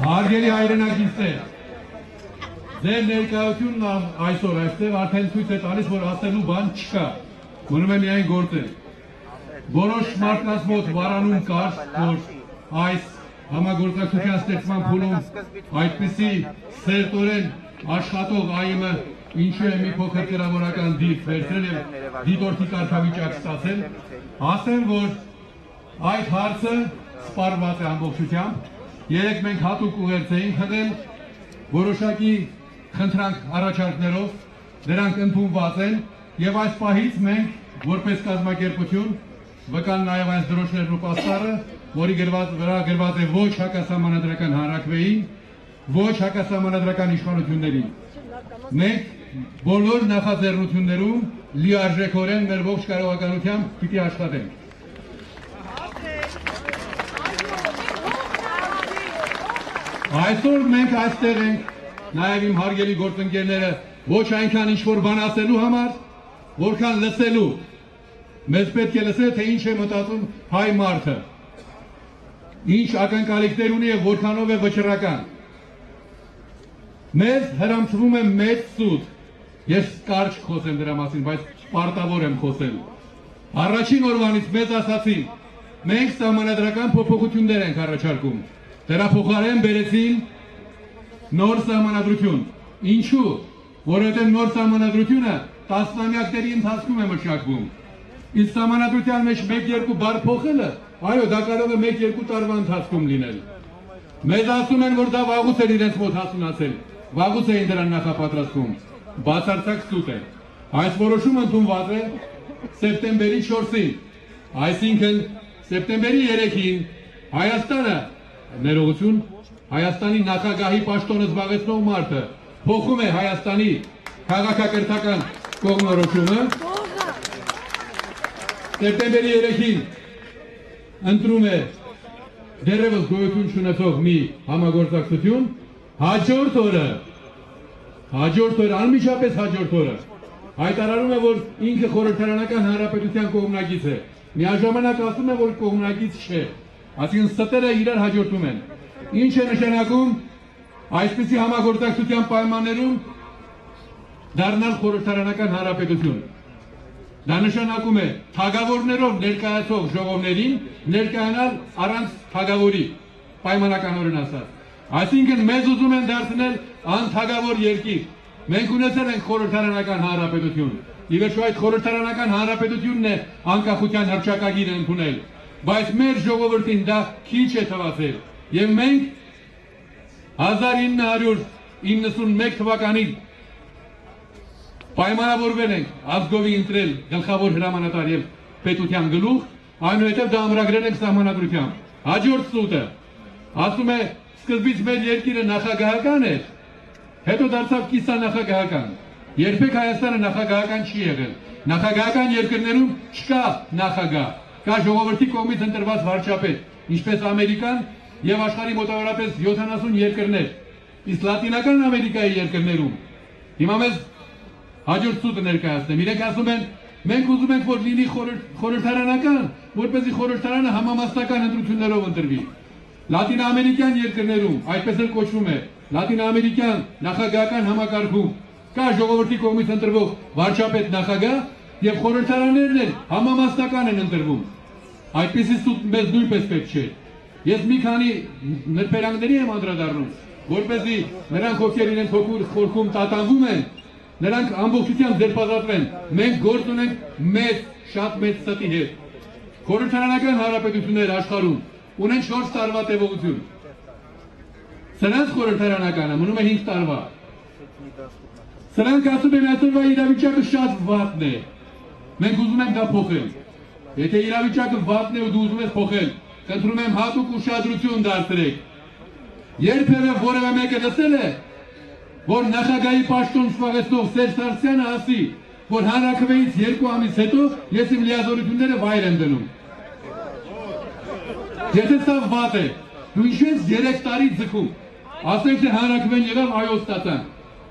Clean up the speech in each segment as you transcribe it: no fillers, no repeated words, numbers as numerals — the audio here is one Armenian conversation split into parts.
Հարգելի հայրենակիցներ, ձեր ներկայությունն այսօր այստեղ արդեն ցույց է տալիս, որ ասելու բան չկա, մնում է միայն գործել։ Որոշ մարդկանց մոտ վարանում կար, որ այս համագործակցության ստեղծման փուլում այդպիսի սերտորեն աշխատող ԱԻՄ-ը ինչու է մի փոքր կրավորական դիրք վերցրել եւ դիտորդի կարգավիճակ ստացել, ասեմ, որ այդ հարցը սպառված է ամբողջությամբ։ Երեք մենք հատուկ ուղերձ էինք հղել որոշակի խնդրանք առաջարկներով, դրանք ընդունված են եւ այս պահից մենք որպես կազմակերպություն վկան նաեւ այս դրոշներն ու պաստառը, որի վրա գրված է ոչ հակասահմանադրական հանրաքվեին, ոչ հակասահմանադրական իշխանություններին։ Մենք բոլոր նախաձեռնություններում լիարժեքորեն մեր ողջ կարողականությամբ պիտի աշխատենք։ Այսօր մենք այստեղ ենք, նաև իմ հարգելի գործընկերները, ոչ այնքան ինչ-որ բան ասելու համար, որքան լսելու։ Մեզ պետք է լսել, թե ինչ է մտածում հայ մարդը, ինչ ակնկալիքներ ունի եւ որքանով է վճռական։ Մեզ հրամցվում է մեծ սուտ։ Ես կարճ խոսեմ դրա մասին, բայց պարտավոր եմ խոսել։ Առաջին օրվանից մեզ ասացին, մենք սահմանադրական փոփոխություններ ենք առաջարկում։ Դրա փոխարեն բերեցին նոր սահմանադրություն։ Ինչու՞, որովհետև նոր սահմանադրությունը տասնամյակների ընթացքում է մշակվում։ Իսկ սահմանադրության մեջ 1-2 բառ փոխելը, այո, դա կարող է 1-2 տարվա ընթացքում լինել։ Մեզ ասում են, որ դա վաղուց էր իրենց մոտ հասունացել, վաղուց էին դրան նախապատրաստվում, բացարձակ սուտ է։ Այս որոշումը ընդունված է սեպտեմբերի 4-ին, այսինքն սեպտեմբերի 3-ին Հայաստանը ներողություն, Հայաստանի նախագահի պաշտոնը զբաղեցնող մարդը փոխում է Հայաստանի քաղաքակրթական կողմնորոշումը, սեպտեմբերի 3-ին ընտրում է դեռևս գոյություն չունեցող մի համագործակցություն, հաջորդ օրը, անմիջապես հաջորդ օրը հայտարարում է, որ ինքը խորհրդարանական հանրապետության կողմնակից է, միաժամանակ ասում է, որ կողմնակից չէ, այսինքն ստերը իրար հաջորդում են։ Ինչ է նշանակում այսպիսի համագործակցության պայմաններում դառնալ խորհրդարանական հանրապետություն։ Դա նշանակում է թագավորներով ներկայացող ժողովներին ներկայանալ առանց թագավորի, պայմանականորեն ասած։ Այսինքն մեզ ուզում են դարձնել անթագավոր երկիր։ Մենք ունեցել ենք խորհրդարանական հանրապետություն։ Ի վերջո այդ խորհրդարանական հանրապետությունն է անկախության հռչակագիրը ընդունել, բայց մեր ժողովրդին դա քիչ է թվացել եւ մենք 1991 թվականին պայմանավորվել ենք ազգովի ընտրել գլխավոր հրամանատար եւ պետության գլուխ, այնուհետեւ դա ամրագրել ենք սահմանադրությամբ։ Հաջորդ սուտը ասում է սկզբից մեր երկիրը նախագահական էր, հետո դարձավ կիսանախագահական։ Երբեք Հայաստանը նախագահական չի եղել։ Նախագահական երկրներում չկա նախագահ, կա ժողովրդի կողմից ընտրված վարչապետ, ինչպես Ամերիկան եւ աշխարհի մոտավորապես 70 երկրներ, իսկ Լատինական Ամերիկայի երկրներում հիմա մեզ հաջորդ սուտը ներկայացնեմ։ Իրենք ասում են, մենք ուզում ենք, որ լինի խորհրդարանական, որպեսզի խորհրդարանը համամասնական ընտրություններով ընտրվի։ Լատինաամերիկյան երկրներում այդպես էլ կոչվում է, լատինաամերիկյան նախագահական համակարգում կա ժողովրդի կողմից ընտրվող վարչապետ նախագահ եւ խորհրդարաններն էլ համամասնական են ընտրվում։ Այդպիսի սուտ մեզ նույնպես պետք չէ։ Ես մի քանի նրբերանգների եմ անդրադառնում, որպեսզի նրանք, ովքեր իրենց խորքում տատանվում են, նրանք ամբողջությամբ ձերբազատվեն։ Մենք գործ ունենք մեծ, շատ մեծ ստի հետ։ Խորհրդարանական հանրապետություններ աշխարհում ունեն 4 տարվա տևողություն։ Սրանց խորհրդարանականը մնում է 5 տարվա։ Սրանք ասում են այսօրվա իրավիճակը շատ վատն է։ Մենք ուզում ենք դա փոխել։ Եթե իրավիճակը վատն է ու դու ուզում ես փոխել, խնդրում եմ հատուկ ուշադրություն դարձրեք։ Երբևէ որևէ մեկը լսել է, որ նախագահի պաշտոն զբաղեցնող Սերժ Սարգսյանը ասի, որ հանրաքվեից 2 ամիս հետո ես իմ լիազորությունները վայր եմ դնում։ Եթե սա վատ է, դու ինչու ես 3 տարի ձգում։ Ասենք թե հանրաքվեն եղավ, այո ստացան։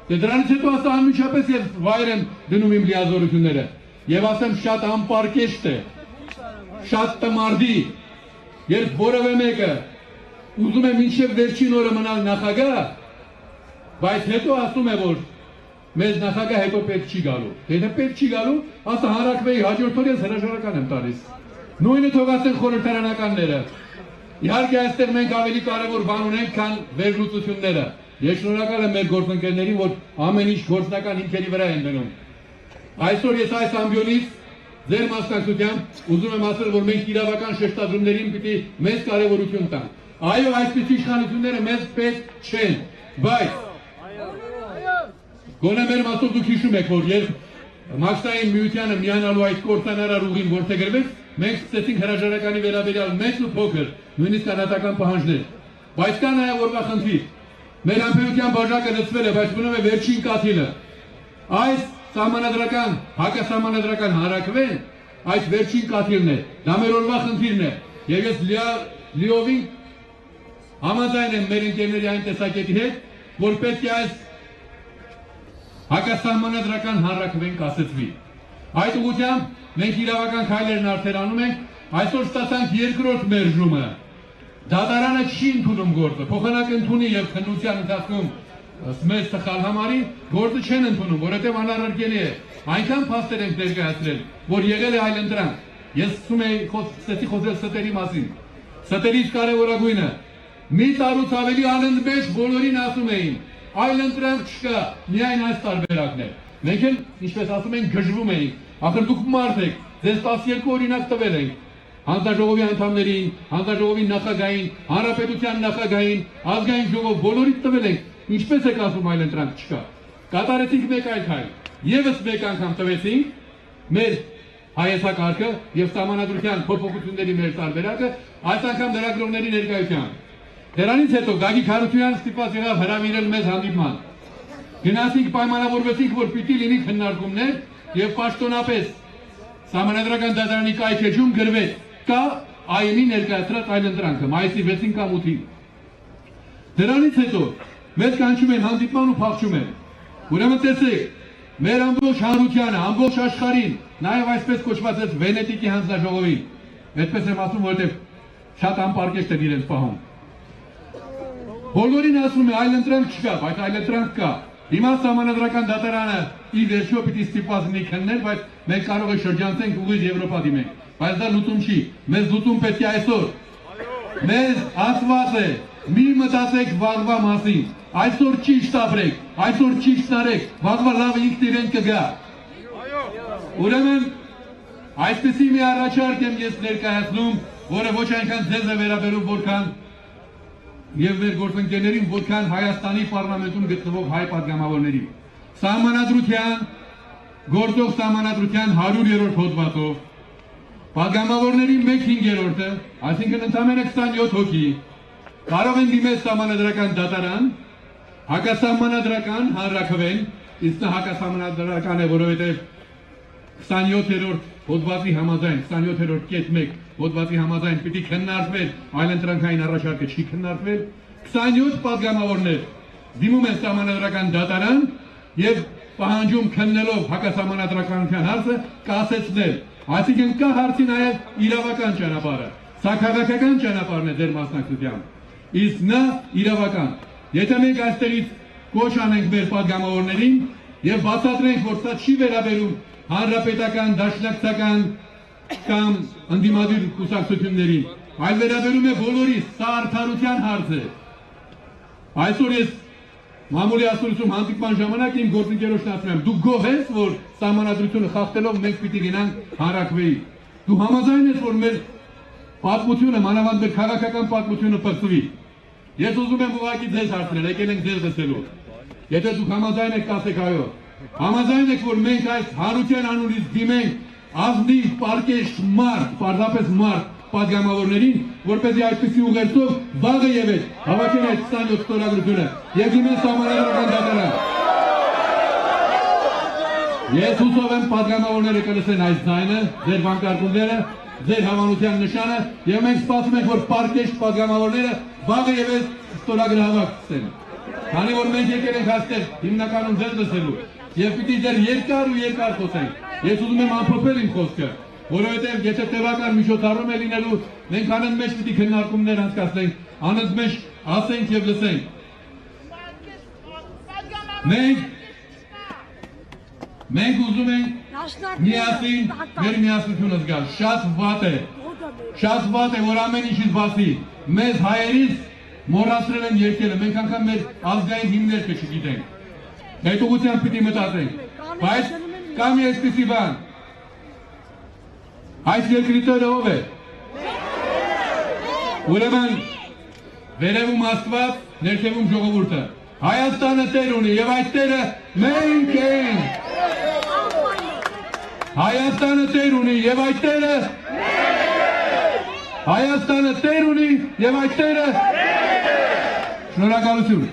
Դե դրանից հետո ասա անմիջապես ես վայր եմ դնում իմ լիազորությունները։ Եվ ասեմ շատ անպարկեշտ է, շատ տմարդի, երբ որևէ մեկը ուզում եմ մինչև վերջին օրը մնալ նախագահ, բայց հետո ասում է, որ մեզ նախագահ հետո պետք չի գալու։ Եթե պետք չի գալու, ասա հանրակրվեի հաջորդ օրը հրաժարական եմ տալիս։ Նույնը թող ասեն խորհրդարանականները։ Իհարկե այստեղ մենք ավելի կարևոր բան ունենք, քան վերլուծությունները։ Ես շնորհակալ եմ մեր գործընկերներին, որ ամեն ինչ գործնական հիմքերի վրա են դնում։ Այսօր ես այս ամբիոնից ձեր մասնակցությամբ ուզում եմ ասել, որ մենք իրավական շեշտադրումներին պիտի մեծ կարևորություն տանք։ Այո, այսպիսի իշխանությունները մեզ պետք չեն, բայց գոնե մեր մասով դուք հիշում եք, որ երբ Մաքսային միությանը միանալու այդ կործանարար ուղին որդեգրվեց, մենք սկսեցինք հրաժարականի վերաբերյալ մեծ ու փոքր, նույնիսկ անհատական պահանջներ։ Բայց կա նաև օրվա խնդիր։ Մեր համբերության բաժակը լցվել է, բայց մնում է վերջին կաթիլը։ Այս սահմանադրական, հակասահմանադրական հանրաքվեն այդ վերջին կաթիլն է։ Դա մեր օրվա խնդիրն է։ Եվ ես լիովին համաձայն եմ մեր ընկերների այն տեսակետի հետ, որ պետք է այս հակասահմանադրական հանրաքվեն կասեցվի։ Այդ ուղղությամբ մենք իրավական քայլերն արդեն անում ենք, այսօր ստացանք երկրորդ մերժումը։ Դատարանը չի ընդունում գործը, փոխանակ ընդունի եւ քննության ընթացքում մեծ սխալ համարի, գործը չեն ընդունում, որովհետեւ անառարկելի է։ Այնքան փաստեր ենք ներկայացրել, որ եղել է այլընտրանք։ Ես ասում եի, սկսեցի խոսել ստերի մասին։ Ստերից կարևորագույնը մի տարուց ավելի անընդմեջ բոլորին ասում էին, այլընտրանք չկա, միայն այս տարբերակն է։ Մենք էլ, ինչպես ասում ենք, գժվում էինք, ախր դուք մարդ եք, ձեզ 12 օրինակ տվել ենք, հանձնաժողովի անդամներին, հանձնաժողովի նախագահին, հանրապետության նախագահին, ազգային ժողով բոլորիդ տվել ենք, ինչպես եք ասում այլընտրանք չկա։ Կատարեցինք մեկ այլ քայլ, եւս մեկ անգամ տվեցինք մեր հայեցակարգը եւ սահմանադրության փոփոխությունների մեր տարբերակը, այս անգամ լրագրողների ներկայությամբ։ Դրանից հետո Գագիկ Հարությունյանը ստիպված եղավ հրավիրել մեզ հանդիպման։ Գնացինք պայմանավորվեցինք, որ պիտի լինի քննարկումներ եւ պաշտոնապես սահմանադրական դատարանի կայքեջում գրվեց կա ԱԻՄ-ի ներկայացրած այլընտրանքը մայիսի 6-ին կամ 8-ին։ Դրանից հետո մեզ կանչում են հանդիպման ու փախչում են։ Ուրեմն տեսեք, մեր ամբողջ հանրությանը, ամբողջ աշխարհին, նաեւ այսպես կոչված է Վենետիկի հանձնաժողովին, այդպես եմ ասում, որովհետեւ շատ անպարկեշտ են իրենց պահում։ Բոլորին ասում է այլընտրանք չկա, բայց այլընտրանք կա։ Հիմա սահմանադրական դատարանը ի վերջո պիտի ստիպված լինի քննել, բայց մենք կարող ենք շրջանցենք ուղիղ Եվրոպա դիմենք։ Բայց դա լուծում չի։ Մեզ լուծում պետք է այսօր։ Մեզ ասված է, մի մտածեք վաղվա մասին։ Այսօր ճիշտ ապրեք, այսօր ճիշտ արեք, վաղվա լավ ինքն իրեն կգա։ Ուրեմն այսպեսի մի առաջարկ եմ ես ներկայացնում, որը ոչ այնքան ձեզ է վերաբերում, որքան եւ մեր գործընկերներին, որքան Հայաստանի պարլամենտում գտնվող հայ պատգամավորներին։ Սահմանադրության, գործող սահմանադրության 100-րդ հոդվածով պատգամավորների 1/5-ը, այսինքն ընդամենը 27 հոգի, կարող են դիմել սահմանադրական դատարան, հակասահմանադրական հանրաքվեն, իսկ հակասահմանադրական է, որովհետեւ 27-րդ հոդվածի համաձայն, 27-րդ կետ 1 հոդվածի համաձայն պիտի քննարկվել, այլընտրանքային առաջարկը չի քննարկվել, 27 պատգամավորներ դիմում են սահմանադրական դատարան եւ պահանջում քննելով հակասահմանադրականության հարցը կասեցնել։ Այսինքն կա հարցի նաեւ իրավական ճանապարհը, սա քաղաքական ճանապարհն է ձեր մասնակցությամբ։ Իսկ նա իրավական։ Եթե մենք այստեղից կոչ անենք մեր պատգամավորներին եւ բացատրենք, որ սա չի վերաբերում հանրապետական, դաշնակցական կամ ընդդիմադիր կուսակցություններին, այլ վերաբերում է բոլորիս, սա արդարության հարց է։ Այսօր ես մամուլի ասուլիսում հանդիպման ժամանակ իմ գործընկերոջն ասում եմ, դու գոհ ես, որ սահմանադրությունը խախտելով մենք պիտի գնանք հանրաքվեի։ Դու համաձայն ես, որ մեր պատմությունը, մանավանդ մեր քաղաքական պատմությունը պրծվի։ Ես ուզում եմ ուղղակի ձեզ հարցնել, եկել ենք ձեզ լսելու։ Եթե դուք համաձայն եք, կասեք այո։ Համաձայն եք, որ մենք այս հանրության անունից դիմենք ազնիվ, պարկեշտ մարդ, պարզապես մարդ պատգամավորներին, որպեսզի այսպիսի ուղերձով վաղը ևեթ հավաքեն այդ 27 ստորագրությունը եւ դիմեն սահմանադրական դատարան։ Ես հուսով եմ պատգամավորները կլսեն այս ձայնը, ձեր վանկարկումները, ձեր հավանության նշանը եւ մենք սպասում ենք, որ պարկեշտ պատգամավորները վաղը ևեթ ստորագրահավաք սկսեն։ Քանի որ մենք եկել ենք այստեղ հիմնականում ձեզ լսելու եւ պիտի դեռ երկար ու երկար խոսենք։ Ես ուզում եմ ամփոփել իմ խոսքը։ որովհետև եթե տևական միջոցառում է լինելու, մենք անընդմեջ պետք է քննարկումներ անցկացնենք, անընդմեջ ասենք եւ լսենք։ Մենք ուզում ենք միասին մեր միասնությունը զգալ, շատ վատ է, որ ամեն ինչից բացի մեզ հայերից մոռացրել են երկելը, մենք անգամ մեր ազգային հիմներքը չգիտենք, հետուղությամբ պիտի մտածենք, բայց կա մի այսպիսի բան, այս երկրի տերը ով է, ուրեմն վերևում Աստված, ներքևում ժողովուրդը, Հայաստանը տեր ունի եւ այդ տերը մենք ենք, Հայաստանը տեր ունի եւ այդ տերը Հայաստանը տեր ունի եւ այդ տերը Շնորհակալություն